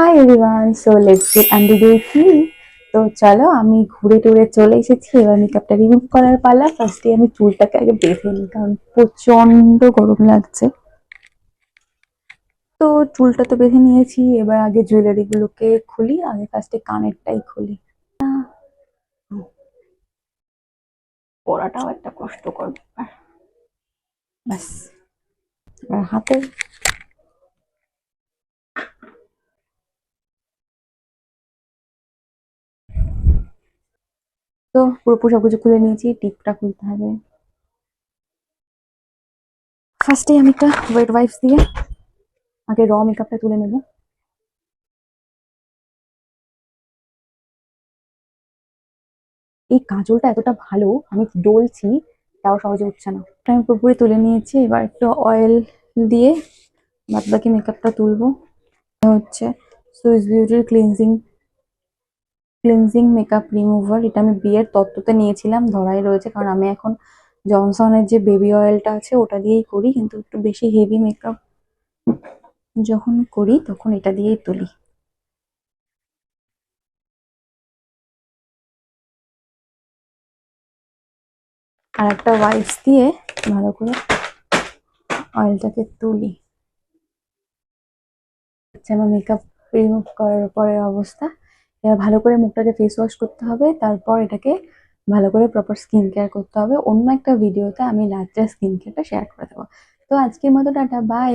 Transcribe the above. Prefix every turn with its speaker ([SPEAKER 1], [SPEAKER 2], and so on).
[SPEAKER 1] Hi everyone, so let's get on day 3। তো চলো, আমি ঘুরে টুরে চলে এসেছি। এবার মেকআপটা রিমুভ করার পালা। ফার্স্টে আমি চুলটাকে আগে বেঁধে নিই, কারণ প্রচন্ড গরম লাগছে। তো চুলটা তো বেঁধে নিয়েছি, এবার আগে জুয়েলারি গুলোকে খুলি। আগে ফার্স্টে কানেরটাই খুলি। পরাটাও একটা কষ্টকর ব্যাপার। ব্যাস, এবার হাতে। তো পুরো সবকিছু খুলে নিয়েছি, টিপটা খুলতে হবে। ফার্স্টে আমি একটা ওয়েট ওয়াইপস দিয়ে আগে র মেকআপটা তুলে নেবো। এই কাজলটা এতটা ভালো, আমি ডলছি তাও সহজে উঠছে না। আমি পুরোপুরি তুলে নিয়েছি, এবার একটু অয়েল দিয়ে বাদ বাকি মেকআপটা তুলবো। হচ্ছে সুইস বিউটির ক্লিনজিং মেকআপ রিমুভার। এটা আমি বিয়ের তত্ত্বতে নিয়েছিলাম, ধরাই রয়েছে, কারণ আমি এখন জনসনের যে বেবি অয়েলটা আছে ওটা দিয়েই করি, কিন্তু একটু বেশি হেভি মেকআপ যখন করি তখন এটা দিয়েই তুলি। আর একটা ওয়াইপস দিয়ে ভালো করে অয়েলটাকে তুলি। হচ্ছে আমার মেকআপ রিমুভ করার পরের অবস্থা। এবার ভালো করে মুখটাকে ফেস ওয়াশ করতে হবে, তারপর এটাকে ভালো করে প্রপার স্কিন কেয়ার করতে হবে। অন্য একটা ভিডিওতে আমি লাস্টে স্কিন কেয়ারটা শেয়ার করে দেবো। তো আজকের মতো টাটা, বাই।